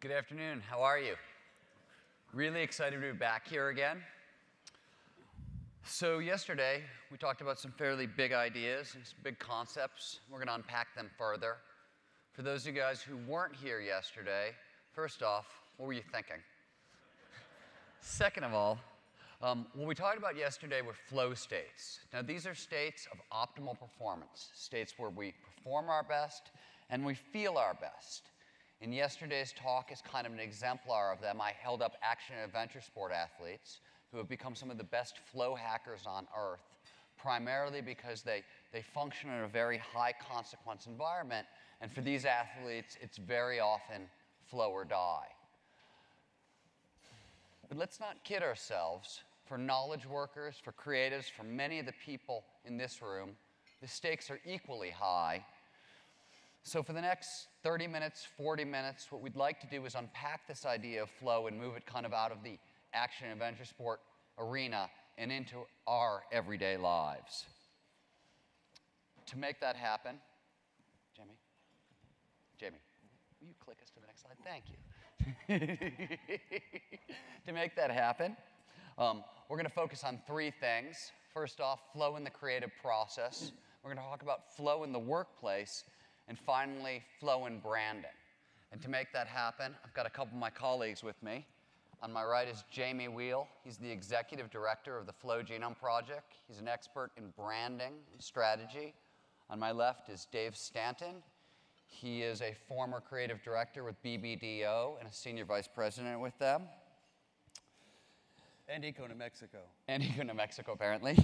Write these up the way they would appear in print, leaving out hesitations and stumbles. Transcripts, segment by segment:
Good afternoon. How are you? Really excited to be back here again. So yesterday, we talked about some fairly big ideas and some big concepts. We're going to unpack them further. For those of you guys who weren't here yesterday, first off, what were you thinking? Second of all, what we talked about yesterday were flow states. Now, these are states of optimal performance, states where we perform our best and we feel our best. In yesterday's talk is kind of an exemplar of them. I held up action and adventure sport athletes who have become some of the best flow hackers on earth, primarily because they function in a very high consequence environment. And for these athletes, it's very often flow or die. But let's not kid ourselves. For knowledge workers, for creatives, for many of the people in this room, the stakes are equally high. So for the next 30 minutes, 40 minutes, what we'd like to do is unpack this idea of flow and move it kind of out of the action and adventure sport arena and into our everyday lives. To make that happen, Jamie, will you click us to the next slide? Thank you. To make that happen, we're going to focus on three things. First off, flow in the creative process. We're going to talk about flow in the workplace. And finally, flow in branding. And to make that happen, I've got a couple of my colleagues with me. On my right is Jamie Wheal. He's the executive director of the Flow Genome Project. He's an expert in branding and strategy. On my left is Dave Stanton. He is a former creative director with BBDO and a senior vice president with them. And Eco, New Mexico. And Eco, New Mexico, apparently.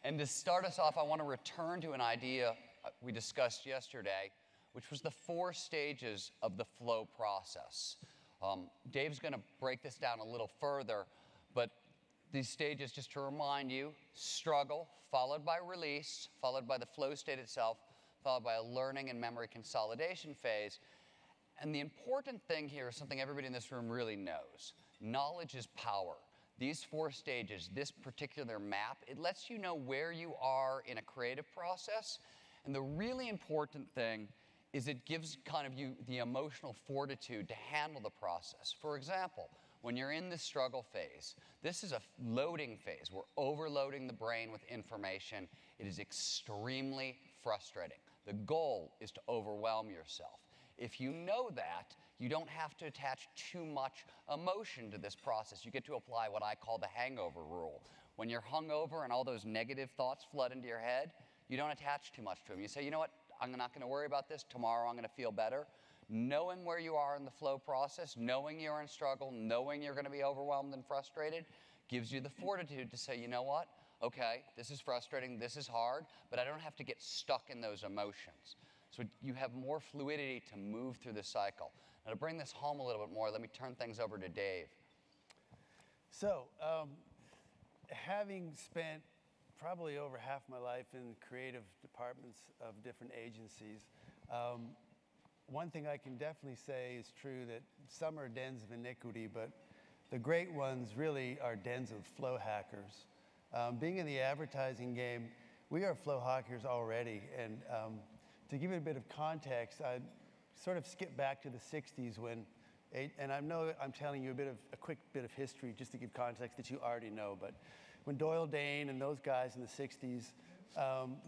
And to start us off, I want to return to an idea we discussed yesterday, which was the 4 stages of the flow process. Dave's going to break this down a little further, but these stages, just to remind you, struggle, followed by release, followed by the flow state itself, followed by a learning and memory consolidation phase. And the important thing here is something everybody in this room really knows. Knowledge is power. These 4 stages, this particular map, it lets you know where you are in a creative process. And the really important thing is it gives kind of you the emotional fortitude to handle the process. For example, when you're in the struggle phase, this is a loading phase. We're overloading the brain with information. It is extremely frustrating. The goal is to overwhelm yourself. If you know that, you don't have to attach too much emotion to this process. You get to apply what I call the hangover rule. When you're hungover and all those negative thoughts flood into your head, you don't attach too much to them. You say, you know what, I'm not going to worry about this. Tomorrow I'm going to feel better. Knowing where you are in the flow process, knowing you're in struggle, knowing you're going to be overwhelmed and frustrated, gives you the fortitude to say, you know what, okay, this is frustrating, this is hard, but I don't have to get stuck in those emotions. So you have more fluidity to move through the cycle. Now, to bring this home a little bit more, let me turn things over to Dave. So, having spent probably over half my life in creative departments of different agencies, one thing I can definitely say is true, that some are dens of iniquity, but the great ones really are dens of flow hackers. Being in the advertising game, we are flow hackers already. And to give you a bit of context, I sort of skip back to the 60s when, and I know I'm telling you a quick bit of history just to give context that you already know, but when Doyle Dane and those guys in the 60s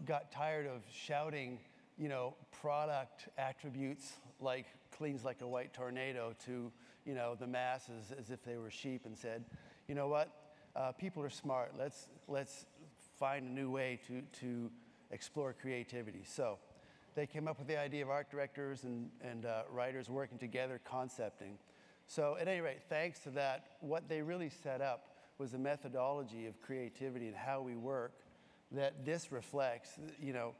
got tired of shouting, you know, product attributes like cleans like a white tornado to, you know, the masses as if they were sheep, and said, you know what, people are smart. Let's find a new way to explore creativity. So they came up with the idea of art directors and writers working together, concepting. So at any rate, thanks to that, what they really set up was a methodology of creativity and how we work that this reflects. You know,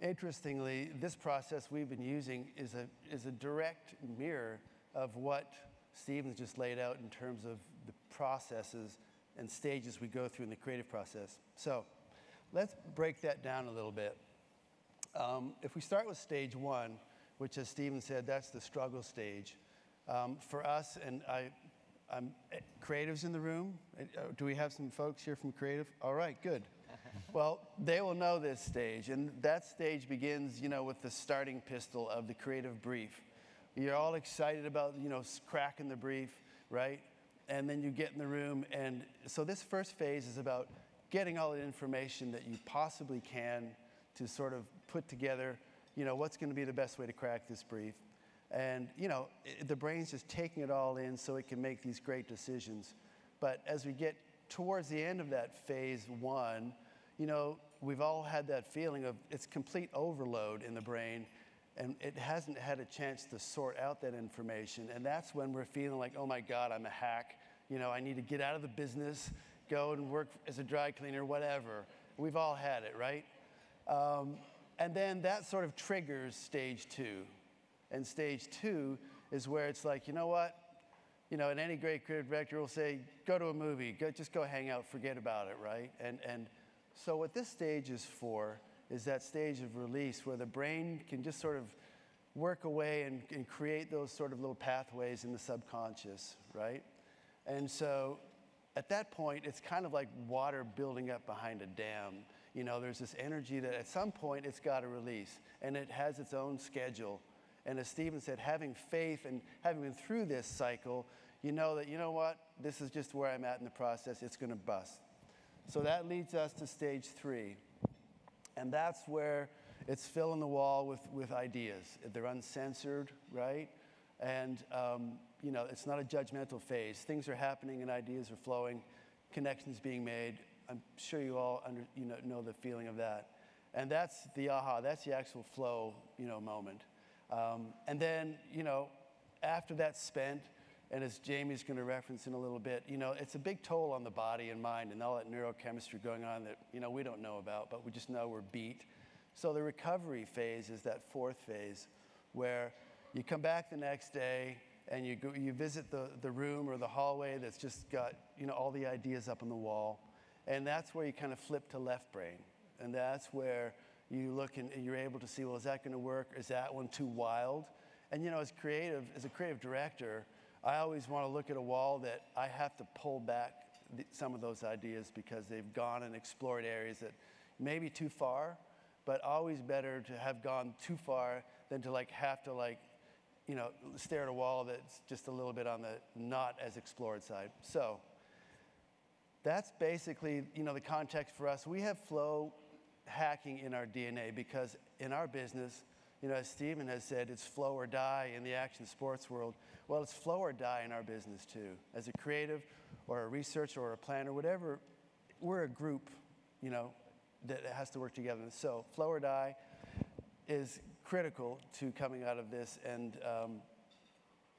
interestingly, this process we've been using is a direct mirror of what Stephen's just laid out in terms of the processes and stages we go through in the creative process. So let's break that down a little bit. If we start with stage 1, which, as Stephen said, that's the struggle stage. For us, and creatives in the room? Do we have some folks here from creative? All right, good. Well, they will know this stage, and that stage begins, you know, with the starting pistol of the creative brief, You're all excited about, cracking the brief, right? And then you get in the room, and so this first phase is about getting all the information that you possibly can to sort of put together, what's going to be the best way to crack this brief. And, the brain's just taking it all in so it can make these great decisions. But as we get towards the end of that phase one, we've all had that feeling of it's complete overload in the brain, and it hasn't had a chance to sort out that information. And that's when we're feeling like, oh my God, I'm a hack. I need to get out of the business, go and work as a dry cleaner, whatever. We've all had it, right? And then that sort of triggers stage two. And stage two is where it's like, you know what? And any great creative director will say, go to a movie, just go hang out, forget about it, right? And so what this stage is for is that stage of release where the brain can just sort of work away and create those sort of little pathways in the subconscious, right? And so at that point, it's kind of like water building up behind a dam. There's this energy that at some point it's got to release, and it has its own schedule. And as Stephen said, having faith and having been through this cycle, that, what, this is just where I'm at in the process, it's going to bust. So that leads us to stage three. And that's where it's filling the wall with ideas. They're uncensored, right? And, it's not a judgmental phase. Things are happening and ideas are flowing, connections being made. I'm sure you all know the feeling of that. And that's the aha, that's the actual flow, moment. And then, after that's spent, and as Jamie's going to reference in a little bit, it's a big toll on the body and mind and all that neurochemistry going on that, we don't know about, but we just know we're beat. So the recovery phase is that fourth phase where you come back the next day and you visit the room or the hallway that's just got, all the ideas up on the wall. And that's where you kind of flip to left brain. And that's where you look and you're able to see, well, is that going to work? Is that one too wild? And, as a creative director, I always want to look at a wall that I have to pull back some of those ideas because they've gone and explored areas that may be too far, but always better to have gone too far than to have to stare at a wall that's just a little bit on the not as explored side. So that's basically, the context for us. We have flow hacking in our DNA because in our business, as Stephen has said, it's flow or die in the action sports world. Well, it's flow or die in our business too. As a creative or a researcher or a planner, whatever, we're a group, that has to work together. So flow or die is critical to coming out of this. And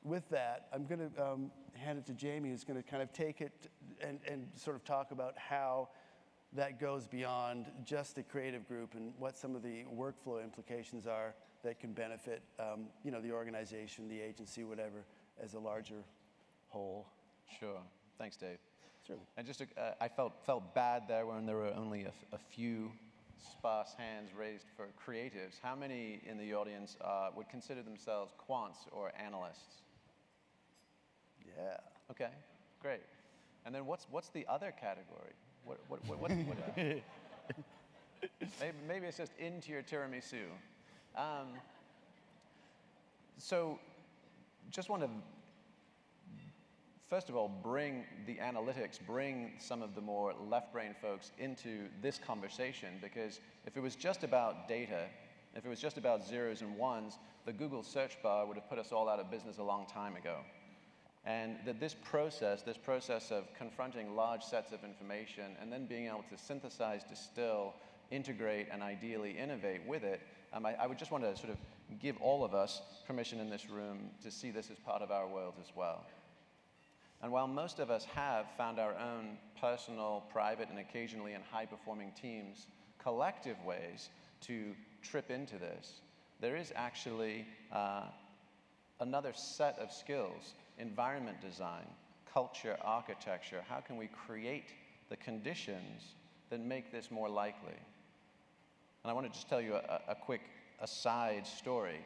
with that, I'm going to hand it to Jamie, who's going to kind of take it and sort of talk about how that goes beyond just the creative group and what some of the workflow implications are that can benefit, the organization, the agency, whatever, as a larger whole. Sure. Thanks, Dave. Sure. And just I felt bad there when there were only a few sparse hands raised for creatives. How many in the audience would consider themselves quants or analysts? Yeah. Okay, great. And then what's the other category? What maybe it's just into your tiramisu. So just want to, first of all, bring the analytics, bring some of the more left brain folks into this conversation, because if it was just about data, if it was just about zeros and ones, the Google search bar would have put us all out of business a long time ago. And that this process of confronting large sets of information and then being able to synthesize, distill, integrate, and ideally innovate with it, I would just want to sort of give all of us permission in this room to see this as part of our world as well. And while most of us have found our own personal, private, and occasionally in high-performing teams, collective ways to trip into this, there is actually another set of skills: environment design, culture, architecture. How can we create the conditions that make this more likely? And I want to just tell you a quick aside story.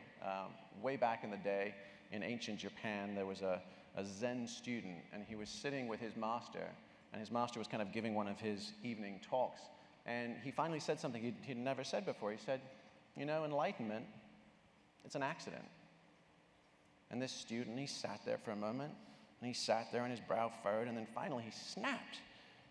Way back in the day, in ancient Japan, there was a Zen student, and he was sitting with his master, and his master was kind of giving one of his evening talks. And he finally said something he'd never said before. He said, enlightenment, it's an accident. And this student, he sat there for a moment, and he sat there and his brow furrowed, and then finally he snapped.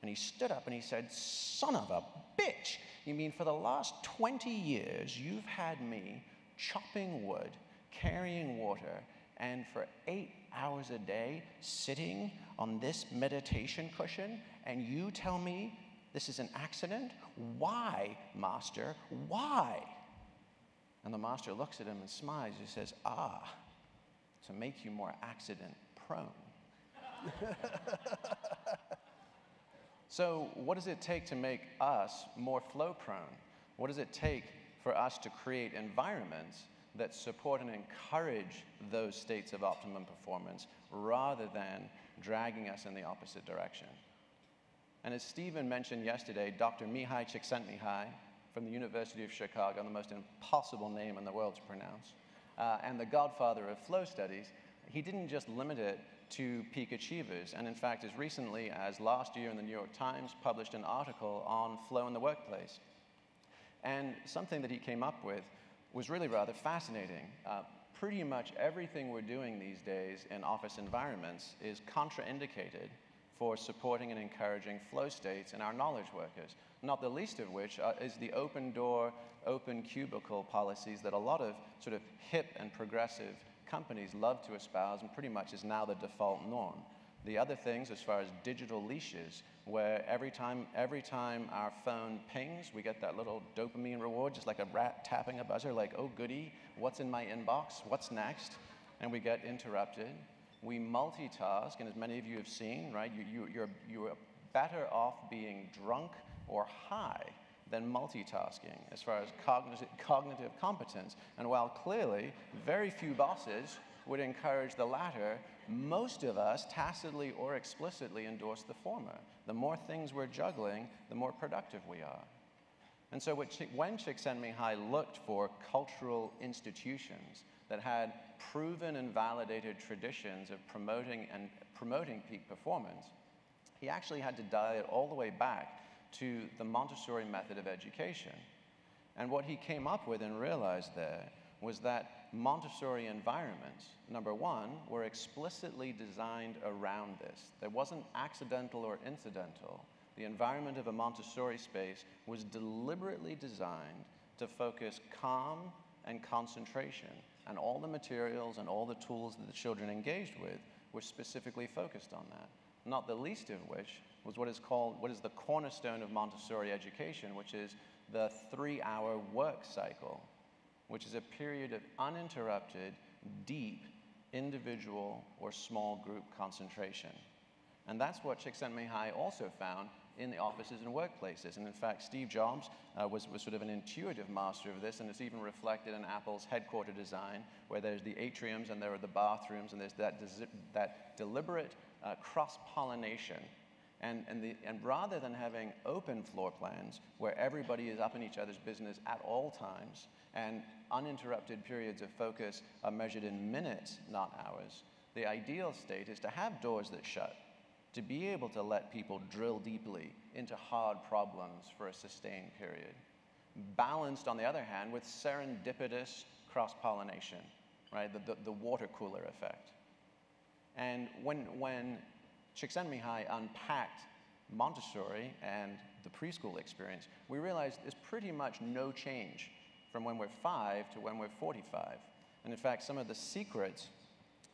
And he stood up and he said, "Son of a bitch, you mean for the last 20 years you've had me chopping wood, carrying water, and for 8 hours a day sitting on this meditation cushion, and you tell me this is an accident? Why, master, why?" And the master looks at him and smiles. He says, to make you more accident prone. So what does it take to make us more flow prone? What does it take for us to create environments that support and encourage those states of optimum performance rather than dragging us in the opposite direction? And as Stephen mentioned yesterday, Dr. Mihai Csikszentmihalyi from the University of Chicago, the most impossible name in the world to pronounce, and the godfather of flow studies, he didn't just limit it to peak achievers. And in fact, as recently as last year in the New York Times, published an article on flow in the workplace. And something that he came up with was really rather fascinating. Pretty much everything we're doing these days in office environments is contraindicated for supporting and encouraging flow states in our knowledge workers, not the least of which is the open door, open cubicle policies that a lot of sort of hip and progressive companies love to espouse and pretty much is now the default norm. The other things, as far as digital leashes, where every time our phone pings, we get that little dopamine reward, just like a rat tapping a buzzer, like, oh goody, what's in my inbox, what's next? And we get interrupted. We multitask, and as many of you have seen, right, you're better off being drunk or high than multitasking as far as cognitive competence. And while clearly very few bosses would encourage the latter, most of us tacitly or explicitly endorse the former. The more things we're juggling, the more productive we are. And so when Csikszentmihalyi looked for cultural institutions that had proven and validated traditions of promoting peak performance, he actually had to dial it all the way back to the Montessori method of education. And what he came up with and realized there was that Montessori environments, number one, were explicitly designed around this. There wasn't accidental or incidental. The environment of a Montessori space was deliberately designed to focus calm and concentration, and all the materials and all the tools that the children engaged with were specifically focused on that. Not the least of which was what is the cornerstone of Montessori education, which is the 3-hour work cycle, which is a period of uninterrupted, deep, individual or small group concentration. And that's what Csikszentmihalyi also found in the offices and workplaces. And in fact, Steve Jobs was sort of an intuitive master of this, and it's even reflected in Apple's headquarter design, where there's the atriums and there are the bathrooms, and there's that deliberate cross-pollination. And rather than having open floor plans where everybody is up in each other's business at all times and uninterrupted periods of focus are measured in minutes, not hours, the ideal state is to have doors that shut, to be able to let people drill deeply into hard problems for a sustained period. Balanced, on the other hand, with serendipitous cross-pollination, right? The water cooler effect. And when Csikszentmihalyi unpacked Montessori and the preschool experience, we realized there's pretty much no change from when we're 5 to when we're 45. And in fact, some of the secrets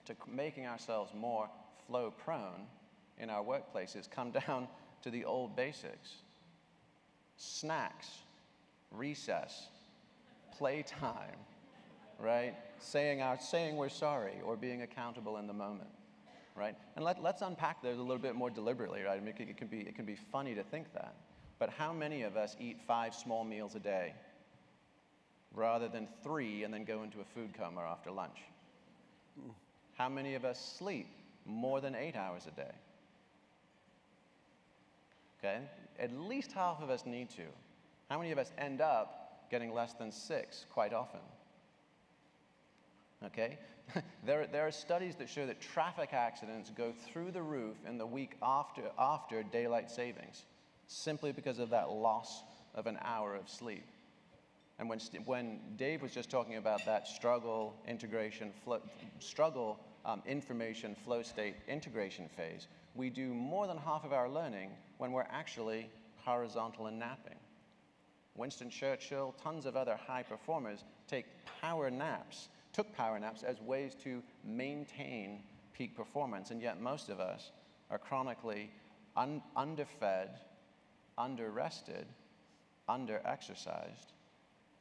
to making ourselves more flow-prone in our workplaces come down to the old basics. Snacks, recess, playtime, right? Saying we're sorry or being accountable in the moment. Right? And let's unpack those a little bit more deliberately, right? I mean, it can be funny to think that. But how many of us eat 5 small meals a day rather than 3 and then go into a food coma after lunch? How many of us sleep more than 8 hours a day? Okay? At least half of us need to. How many of us end up getting less than 6 quite often? Okay? There are studies that show that traffic accidents go through the roof in the week after daylight savings, simply because of that loss of an hour of sleep. And when Dave was just talking about that struggle, integration, information, flow state, integration phase, we do more than half of our learning when we're actually horizontal and napping. Winston Churchill, tons of other high performers took power naps as ways to maintain peak performance, and yet most of us are chronically underfed, under-rested, under-exercised,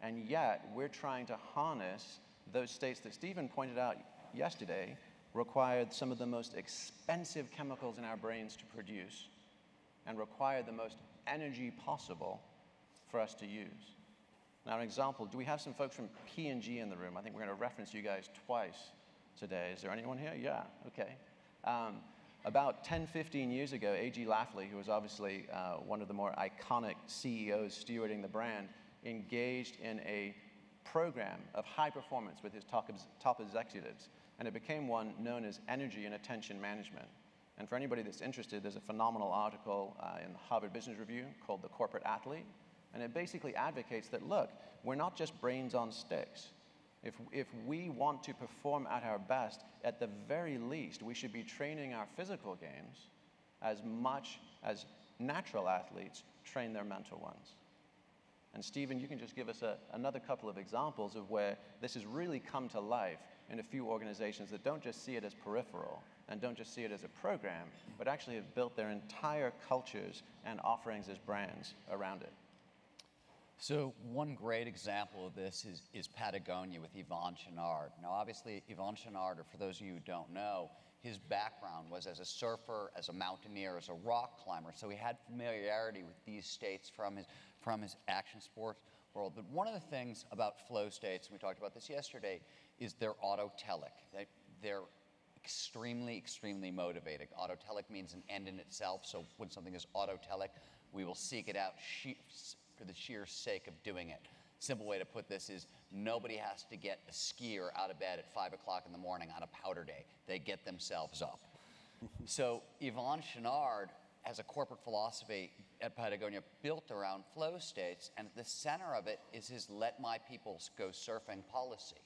and yet we're trying to harness those states that Stephen pointed out yesterday required some of the most expensive chemicals in our brains to produce and require the most energy possible for us to use. Now, an example, do we have some folks from P&G in the room? I think we're going to reference you guys twice today. Is there anyone here? Yeah, okay. About 10, 15 years ago, A.G. Lafley, who was obviously one of the more iconic CEOs stewarding the brand, engaged in a program of high performance with his top executives, and it became one known as energy and attention management. And for anybody that's interested, there's a phenomenal article in the Harvard Business Review called The Corporate Athlete, and it basically advocates that, look, we're not just brains on sticks. If we want to perform at our best, at the very least, we should be training our physical games as much as natural athletes train their mental ones. And Stephen, you can just give us another couple of examples of where this has really come to life in a few organizations that don't just see it as peripheral and don't just see it as a program, but actually have built their entire cultures and offerings as brands around it. So one great example of this is Patagonia with Yvon Chouinard. Now, obviously, Yvon Chouinard, or for those of you who don't know, his background was as a surfer, as a mountaineer, as a rock climber. So he had familiarity with these states from his action sports world. But one of the things about flow states, and we talked about this yesterday, is they're autotelic. They're extremely, extremely motivating. Autotelic means an end in itself. So when something is autotelic, we will seek it out for the sheer sake of doing it. Simple way to put this is nobody has to get a skier out of bed at 5 o'clock in the morning on a powder day. They get themselves up. So Yvon Chouinard has a corporate philosophy at Patagonia built around flow states, and at the center of it is his let my people go surfing policy.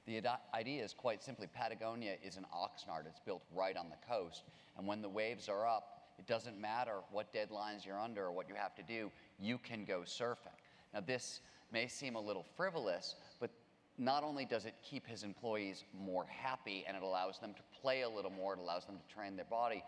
The idea is quite simply Patagonia is an Oxnard. It's built right on the coast, and when the waves are up, it doesn't matter what deadlines you're under or what you have to do, you can go surfing. Now, this may seem a little frivolous, but not only does it keep his employees more happy and it allows them to play a little more, it allows them to train their body,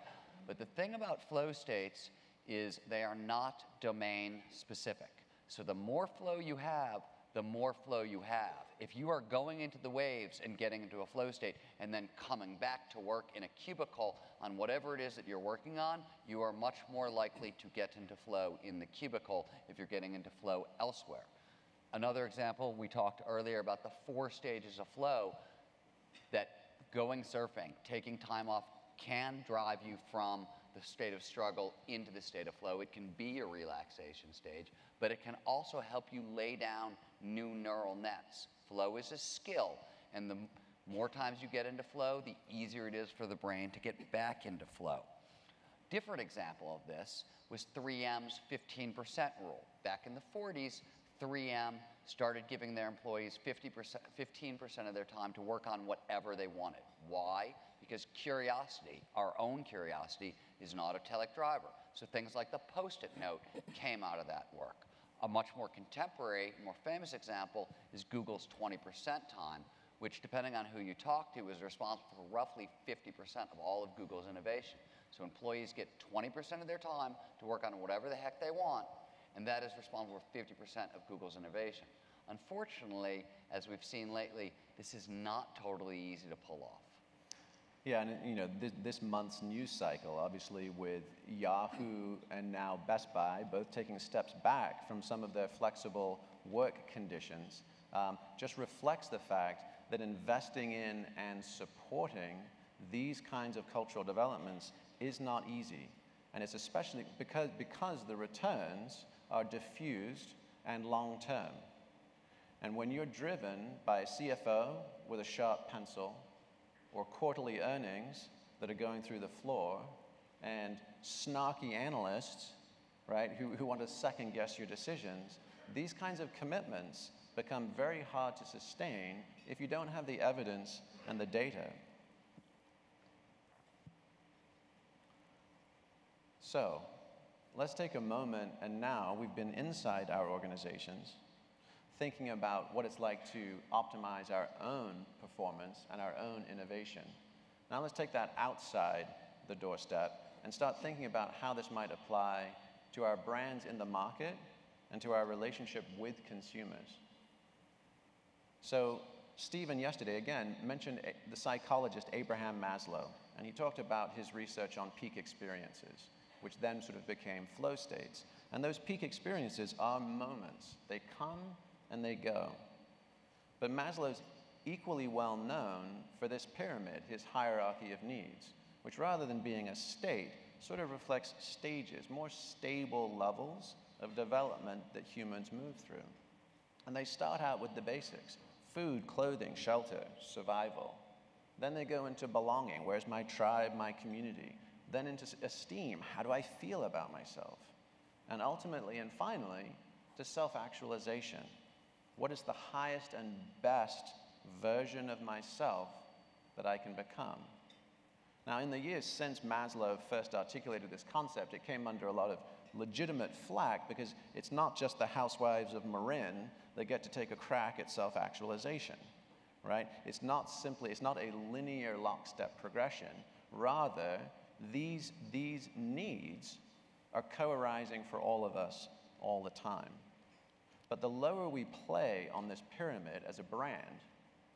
but the thing about flow states is they are not domain specific. So the more flow you have, the more flow you have. If you are going into the waves and getting into a flow state and then coming back to work in a cubicle on whatever it is that you're working on, you are much more likely to get into flow in the cubicle if you're getting into flow elsewhere. Another example, we talked earlier about the 4 stages of flow, that going surfing, taking time off, can drive you from the state of struggle into the state of flow. It can be a relaxation stage, but it can also help you lay down new neural nets. Flow is a skill, and the more times you get into flow, the easier it is for the brain to get back into flow. Different example of this was 3M's 15% rule. Back in the 40s, 3M started giving their employees 15% of their time to work on whatever they wanted. Why? Because curiosity, our own curiosity, is an autotelic driver. So things like the Post-it note came out of that work. A much more contemporary, more famous example is Google's 20% time, which, depending on who you talk to, is responsible for roughly 50% of all of Google's innovation. So employees get 20% of their time to work on whatever the heck they want, and that is responsible for 50% of Google's innovation. Unfortunately, as we've seen lately, this is not totally easy to pull off. Yeah, and you know, this month's news cycle, obviously with Yahoo and now Best Buy, both taking steps back from some of their flexible work conditions, just reflects the fact that investing in and supporting these kinds of cultural developments is not easy. And it's especially because the returns are diffused and long-term. And when you're driven by a CFO with a sharp pencil, or quarterly earnings that are going through the floor, and snarky analysts, right, who want to second guess your decisions, these kinds of commitments become very hard to sustain if you don't have the evidence and the data. So, let's take a moment, and now we've been inside our organizations, thinking about what it's like to optimize our own performance and our own innovation. Now let's take that outside the doorstep and start thinking about how this might apply to our brands in the market and to our relationship with consumers. So Stephen yesterday, again, mentioned the psychologist Abraham Maslow, and he talked about his research on peak experiences, which then sort of became flow states. And those peak experiences are moments. They come and they go. But Maslow's equally well known for this pyramid, his hierarchy of needs, which rather than being a state, sort of reflects stages, more stable levels of development that humans move through. And they start out with the basics: food, clothing, shelter, survival. Then they go into belonging. Where's my tribe, my community? Then into esteem. How do I feel about myself? And ultimately and finally, to self-actualization. What is the highest and best version of myself that I can become? Now, in the years since Maslow first articulated this concept, it came under a lot of legitimate flack because it's not just the housewives of Marin that get to take a crack at self-actualization, right? It's not a linear lockstep progression. Rather, these needs are co-arising for all of us all the time. But the lower we play on this pyramid as a brand,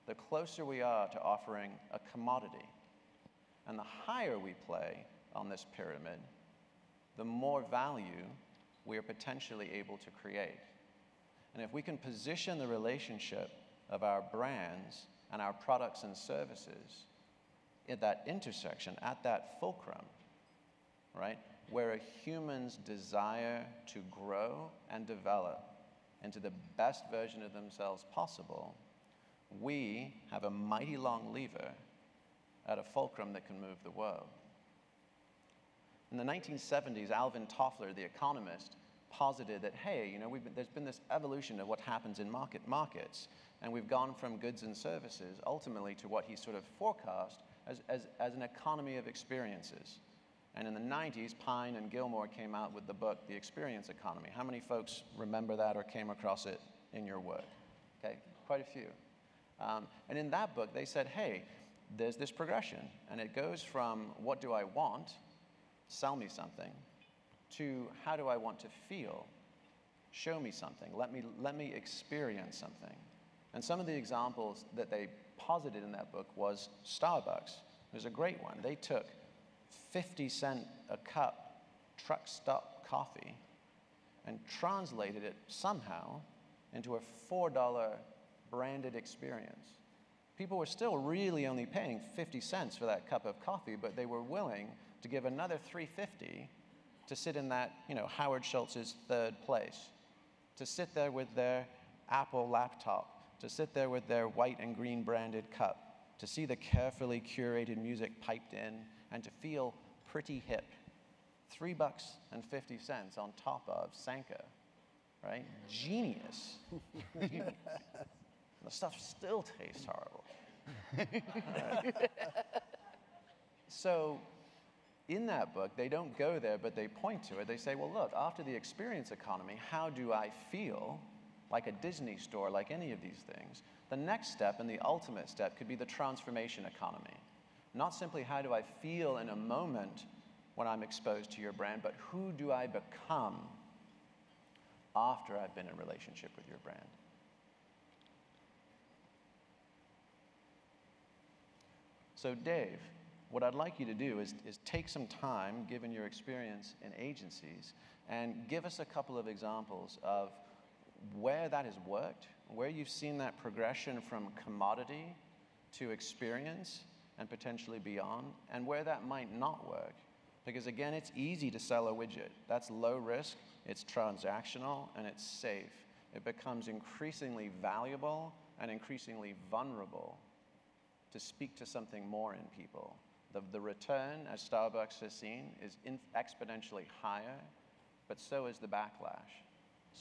the closer we are to offering a commodity. And the higher we play on this pyramid, the more value we are potentially able to create. And if we can position the relationship of our brands and our products and services at that intersection, at that fulcrum, right, where a human's desire to grow and develop into the best version of themselves possible, we have a mighty long lever at a fulcrum that can move the world. In the 1970s, Alvin Toffler, the economist, posited that, hey, you know, there's been this evolution of what happens in markets, and we've gone from goods and services ultimately to what he sort of forecast as an economy of experiences. And in the 90s, Pine and Gilmore came out with the book, The Experience Economy. How many folks remember that or came across it in your work? Okay, quite a few. And in that book, they said, hey, there's this progression, and it goes from what do I want, sell me something, to how do I want to feel, show me something, let me experience something. And some of the examples that they posited in that book was Starbucks. It was a great one. They took 50-cent a cup truck stop coffee and translated it somehow into a $4 branded experience. People were still really only paying 50 cents for that cup of coffee, but they were willing to give another $3.50 to sit in that, you know, Howard Schultz's third place, to sit there with their Apple laptop, to sit there with their white and green branded cup, to see the carefully curated music piped in, and to feel pretty hip. $3.50 on top of Sanka, right? Genius. Genius. The stuff still tastes horrible. So in that book, they don't go there, but they point to it. They say, well, look, after the experience economy, how do I feel like a Disney store, like any of these things? The next step and the ultimate step could be the transformation economy. Not simply how do I feel in a moment when I'm exposed to your brand, but who do I become after I've been in relationship with your brand? So Dave, what I'd like you to do is take some time, given your experience in agencies, and give us a couple of examples of where that has worked, where you've seen that progression from commodity to experience and potentially beyond, and where that might not work. Because again, it's easy to sell a widget. That's low risk, it's transactional, and it's safe. It becomes increasingly valuable and increasingly vulnerable to speak to something more in people. The return, as Starbucks has seen, is exponentially higher, but so is the backlash.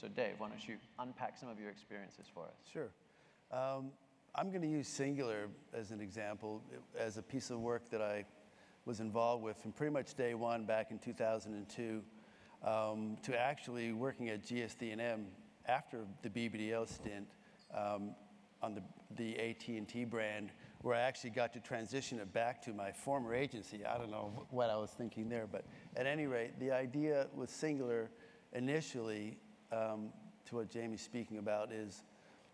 So Dave, why don't you unpack some of your experiences for us? Sure. I'm going to use Singular as an example, as a piece of work that I was involved with from pretty much day one back in 2002 to actually working at GSD&M after the BBDO stint on the AT&T brand, where I actually got to transition it back to my former agency. I don't know what I was thinking there, but at any rate, the idea with Singular initially, to what Jamie's speaking about, is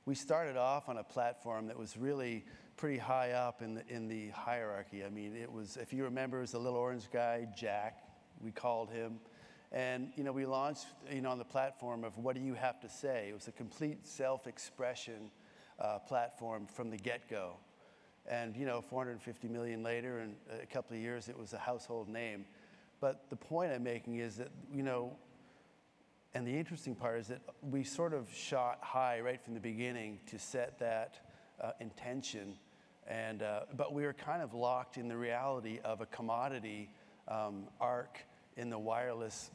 we started off on a platform that was really pretty high up in the hierarchy. I mean, it was, if you remember, it was the little orange guy, Jack, we called him. And, you know, we launched, you know, on the platform of what do you have to say? It was a complete self-expression platform from the get-go. And, you know, 450 million later, and a couple of years, it was a household name. But the point I'm making is that, you know, and the interesting part is that we sort of shot high right from the beginning to set that intention. And, but we were kind of locked in the reality of a commodity arc in the wireless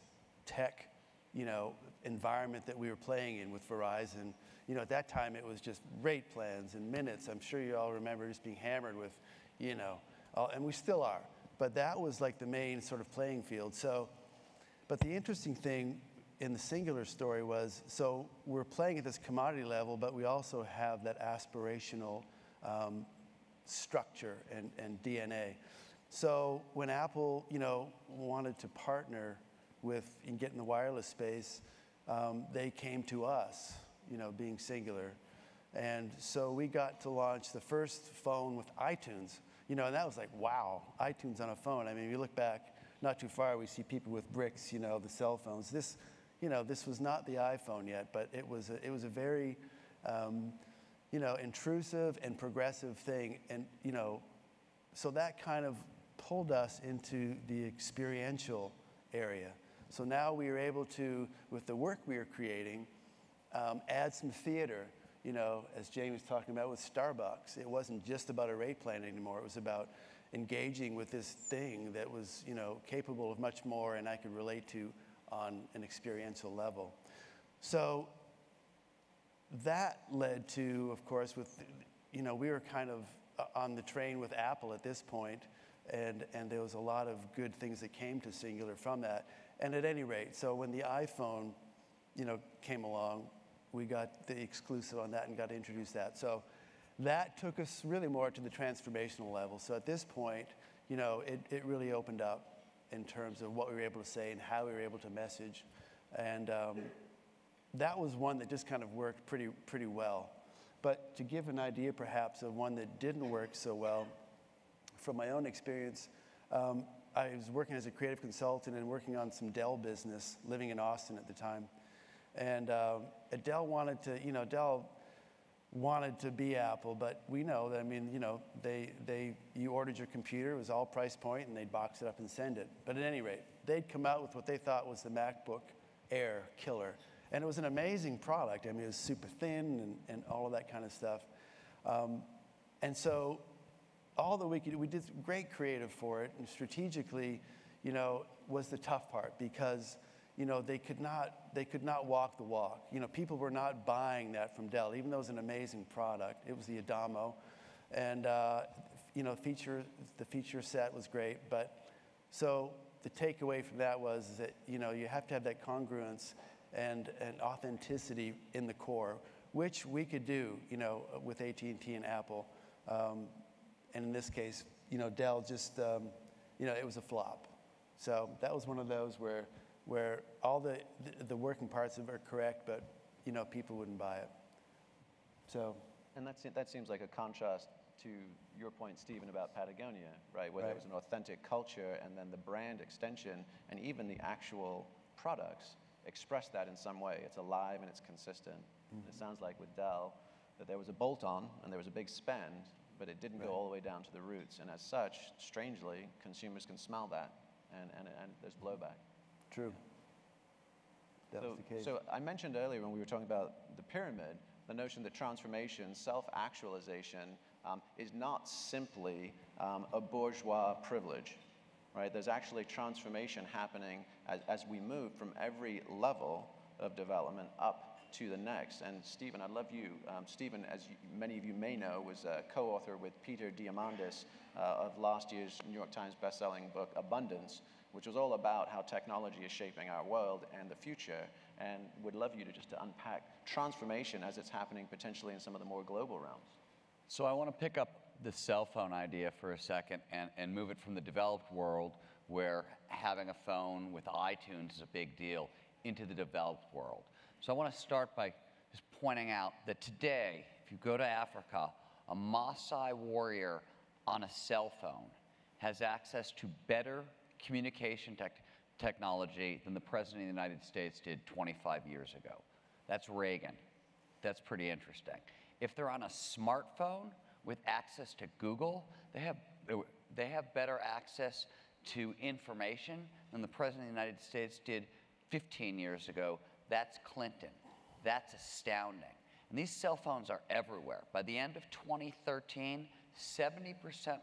tech, you know, environment that we were playing in with Verizon. You know, at that time, it was just rate plans and minutes. I'm sure you all remember just being hammered with, you know, and we still are. But that was like the main sort of playing field. So, but the interesting thing in the Singular story was, so we're playing at this commodity level, but we also have that aspirational structure and DNA. So when Apple, you know, wanted to partner with and get in the wireless space, they came to us, you know, being Singular. And so we got to launch the first phone with iTunes, you know, and that was like, wow, iTunes on a phone. I mean, if you look back not too far, we see people with bricks, you know, the cell phones. This, you know, this was not the iPhone yet, but it was a very, you know, intrusive and progressive thing. And, you know, so that kind of pulled us into the experiential area. So now we were able to, with the work we were creating, add some theater, you know, as Jamie was talking about with Starbucks. It wasn't just about a rate plan anymore. It was about engaging with this thing that was, you know, capable of much more and I could relate to on an experiential level. So that led to, of course, with, you know, we were kind of on the train with Apple at this point, and there was a lot of good things that came to Singular from that. And at any rate, so when the iPhone, you know, came along, we got the exclusive on that and got to introduce that. So that took us really more to the transformational level. So at this point, you know, it really opened up in terms of what we were able to say and how we were able to message. And that was one that just kind of worked pretty well. But to give an idea perhaps of one that didn't work so well, from my own experience, I was working as a creative consultant and working on some Dell business, living in Austin at the time. And Dell wanted to, you know, Dell wanted to be Apple, but we know that, I mean, you know, you ordered your computer, it was all price point, and they'd box it up and send it. But at any rate, they'd come out with what they thought was the MacBook Air killer. And it was an amazing product. I mean, it was super thin and all of that kind of stuff. And so all that we could do, we did great creative for it, and strategically, you know, was the tough part because, you know, they could not walk the walk. You know, people were not buying that from Dell, even though it was an amazing product. It was the Adamo, and you know, the feature set was great. But so the takeaway from that was that, you know, you have to have that congruence and authenticity in the core, which we could do, you know, with AT&T and Apple. And in this case, you know, Dell just, you know, it was a flop. So that was one of those where all the working parts of it are correct, but, you know, people wouldn't buy it. So. And that seems like a contrast to your point, Stephen, about Patagonia, right? Where there was an authentic culture and then the brand extension and even the actual products express that in some way. It's alive and it's consistent. Mm-hmm. It sounds like with Dell that there was a bolt-on and there was a big spend, but it didn't go all the way down to the roots. And as such, strangely, consumers can smell that and there's blowback. True. That was the case. So I mentioned earlier when we were talking about the pyramid, the notion that transformation, self-actualization, is not simply a bourgeois privilege, right? There's actually transformation happening as we move from every level of development up to the next. And Stephen, I'd love you. Stephen, as many of you may know, was a co-author with Peter Diamandis of last year's New York Times bestselling book, Abundance, which was all about how technology is shaping our world and the future. And would love you to unpack transformation as it's happening potentially in some of the more global realms. So I want to pick up the cell phone idea for a second and move it from the developed world, where having a phone with iTunes is a big deal, into the developed world. So I want to start by just pointing out that today, if you go to Africa, a Maasai warrior on a cell phone has access to better communication technology than the President of the United States did 25 years ago. That's Reagan. That's pretty interesting. If they're on a smartphone with access to Google, they have better access to information than the President of the United States did 15 years ago. That's Clinton. That's astounding. And these cell phones are everywhere. By the end of 2013, 70%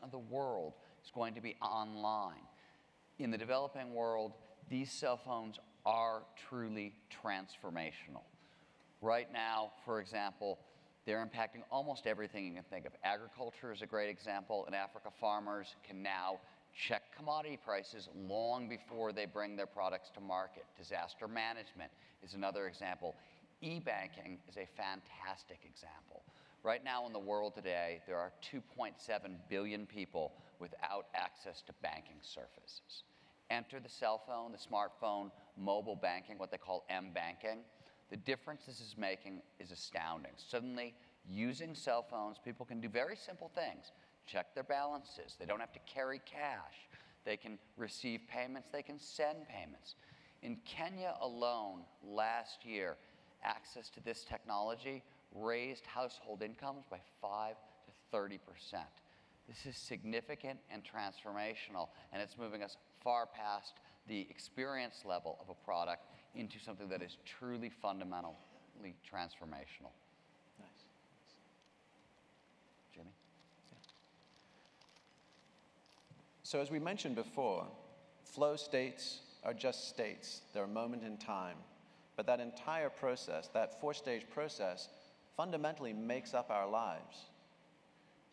of the world is going to be online. In the developing world, these cell phones are truly transformational. Right now, for example, they're impacting almost everything you can think of. Agriculture is a great example. In Africa, farmers can now check commodity prices long before they bring their products to market. Disaster management is another example. E-banking is a fantastic example. Right now in the world today, there are 2.7 billion people without access to banking services. Enter the cell phone, the smartphone, mobile banking, what they call M-banking. The difference this is making is astounding. Suddenly, using cell phones, people can do very simple things. Check their balances. They don't have to carry cash. They can receive payments. They can send payments. In Kenya alone, last year, access to this technology raised household incomes by 5 to 30%. This is significant and transformational, and it's moving us far past the experience level of a product into something that is truly fundamentally transformational. Nice. Jimmy? So as we mentioned before, flow states are just states. They're a moment in time. But that entire process, that four-stage process, fundamentally makes up our lives.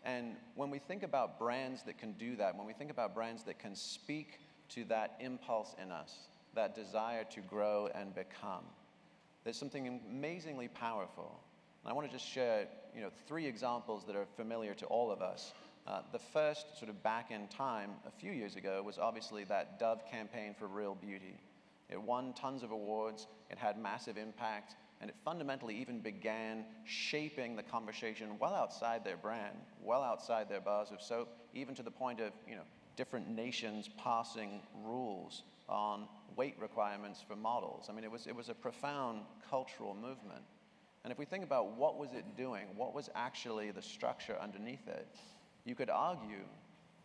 And when we think about brands that can do that, when we think about brands that can speak to that impulse in us, that desire to grow and become, there's something amazingly powerful. And I want to just share, 3 examples that are familiar to all of us. The first, sort of back in time, a few years ago, was obviously that Dove campaign for real beauty. It won tons of awards, it had massive impact, and it fundamentally even began shaping the conversation well outside their brand, well outside their bars of soap, even to the point of, different nations passing rules on weight requirements for models. I mean, it was a profound cultural movement. And if we think about what was it doing, what was actually the structure underneath it, you could argue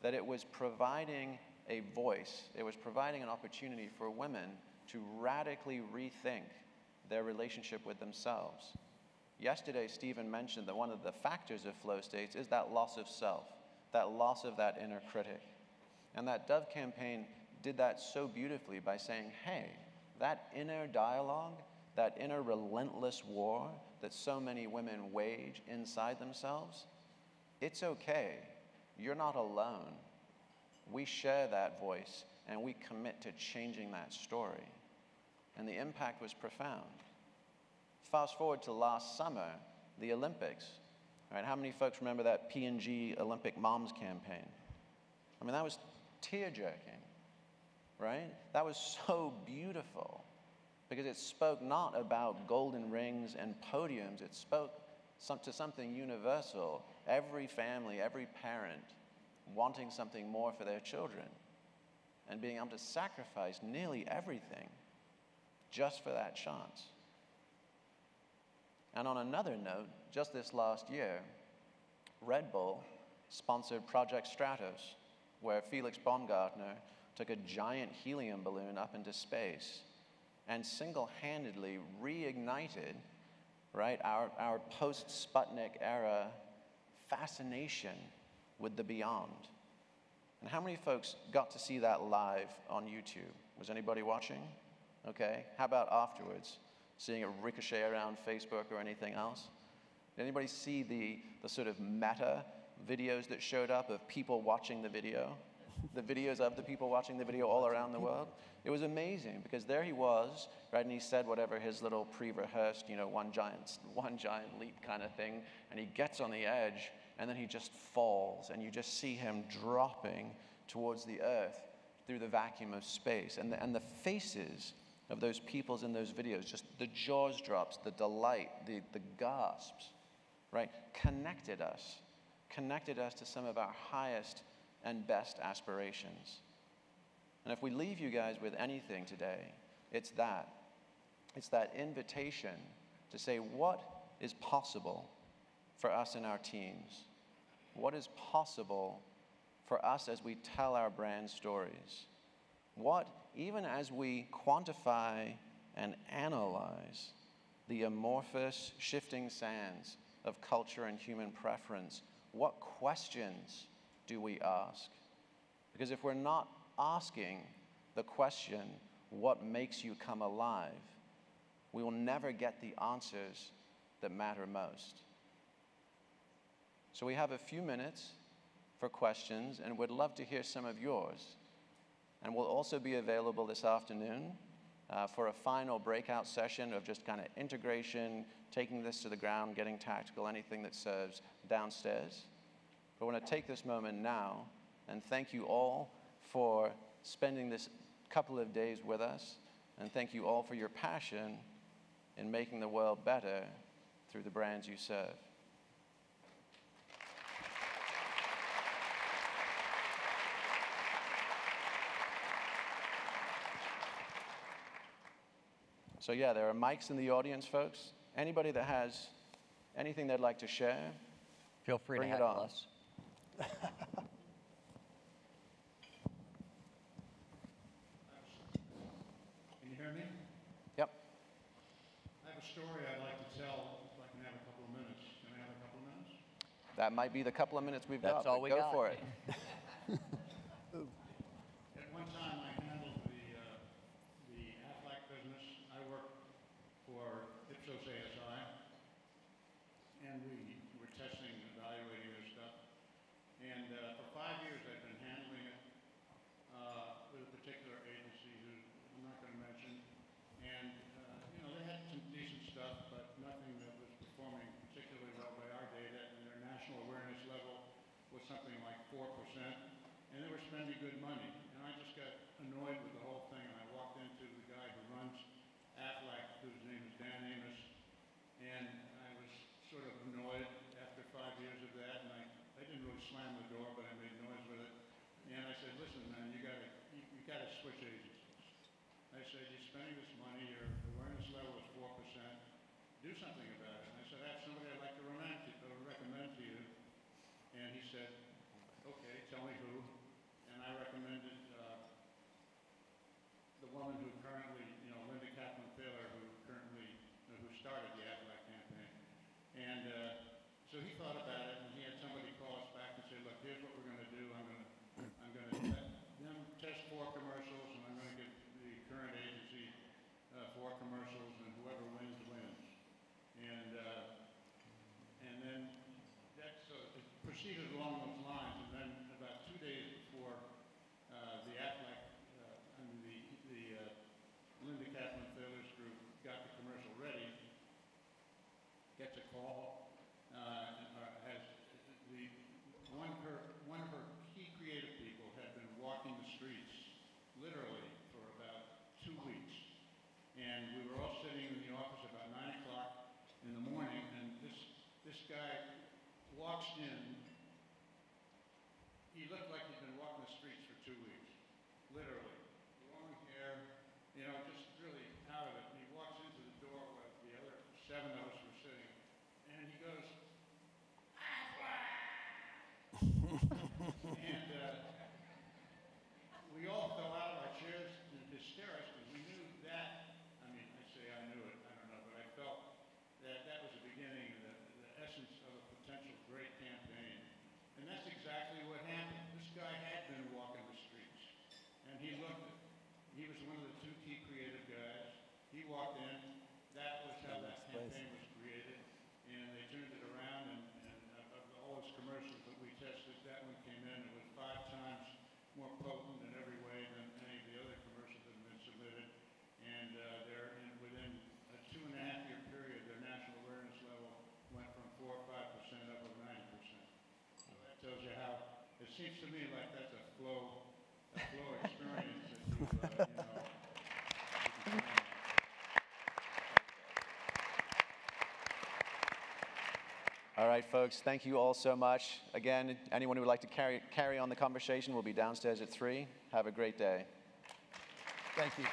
that it was providing a voice, it was providing an opportunity for women to radically rethink their relationship with themselves. Yesterday, Stephen mentioned that one of the factors of flow states is that loss of self, that loss of that inner critic. And that Dove campaign did that so beautifully by saying, hey, that inner dialogue, that inner relentless war that so many women wage inside themselves, it's okay. You're not alone. We share that voice, and we commit to changing that story. And the impact was profound. Fast forward to last summer, the Olympics. Right? How many folks remember that P&G Olympic Moms campaign? I mean, that was tear-jerking, right? That was so beautiful because it spoke not about golden rings and podiums. It spoke to something universal. Every family, every parent wanting something more for their children and being able to sacrifice nearly everything just for that chance. And on another note, just this last year, Red Bull sponsored Project Stratos, where Felix Baumgartner took a giant helium balloon up into space and single-handedly reignited, right, our post-Sputnik era fascination with the beyond. And how many folks got to see that live on YouTube? Was anybody watching? Okay, how about afterwards? seeing it ricochet around Facebook or anything else? Did anybody see the sort of meta videos that showed up of people watching the video? The videos of the people watching the video all around the world? It was amazing, because there he was, right, and he said whatever his little pre-rehearsed, one giant leap kind of thing, and he gets on the edge, and then he just falls, and you just see him dropping towards the earth through the vacuum of space. And the faces of those peoples in those videos, just the jaws drops, the delight, the gasps, right, connected us to some of our highest and best aspirations. And if we leave you guys with anything today, it's that invitation to say, what is possible for us and our teams? What is possible for us as we tell our brand stories? What, even as we quantify and analyze the amorphous, shifting sands of culture and human preference, what questions do we ask? Because if we're not asking the question, what makes you come alive, we will never get the answers that matter most. So we have a few minutes for questions, and we'd love to hear some of yours. And we'll also be available this afternoon for a final breakout session of just kind of integration, taking this to the ground, getting tactical, anything that serves downstairs. But I want to take this moment now and thank you all for spending this couple of days with us, and thank you all for your passion in making the world better through the brands you serve. So yeah, there are mics in the audience, folks. Anybody that has anything they'd like to share, Feel free bring to it heckle on. us. Can you hear me? Yep. I have a story I'd like to tell if I can have a couple of minutes. Can I have a couple of minutes? That might be the couple of minutes we've got. That's all but we go got. for it. At one time, I handled the Aflac business. I worked for Ipsos ASI, and we were testing and evaluating their stuff. And for 5 years, I've been handling it with a particular agency who I'm not going to mention. And they had some decent stuff, but nothing that was performing particularly well by our data. And their national awareness level was something like 4%. And they were spending good money. And I just got annoyed with the whole thing. And I walked into the guy who runs Aflac, whose name is Dan Amos. And I was sort of annoyed after 5 years of that. And I didn't really slam the door, but I made noise with it. And I said, listen, man, you gotta switch agencies. I said, you're spending this money, your awareness level is 4%. Do something about it. And I said, I have somebody I'd like to recommend to you. And he said, okay, tell me who. And I recommended the woman who currently, Linda Kaplan Taylor, who started the Aflac campaign. And so he thought about it, and he had somebody call us back and say, look, here's what we're going to do. I'm going to let them test 4 commercials, and I'm going to give the current agency 4 commercials, and whoever wins, wins. And then so it proceeded along those lines, and then about 2 days before the Aflac, the Linda Kaplan Taylor's group got the commercial ready, gets a call, one of her key creative people had been walking the streets literally for about 2 weeks. And we were all sitting in the office about 9 o'clock in the morning, and this guy walks in. He looked like he'd been walking the streets for 2 weeks, literally. Long hair, just really out of it. And he walks into the door where the other 7 of us were sitting, and he goes, and we all fell out of our chairs in hysterics, because we knew that. I mean, I say I knew it, I don't know, but I felt that was the beginning, the essence of a potential great campaign. seems to me like that's a flow experience that you, you know, you can plan on. All right, folks, thank you all so much. Again, anyone who would like to carry on the conversation will be downstairs at 3. Have a great day. Thank you.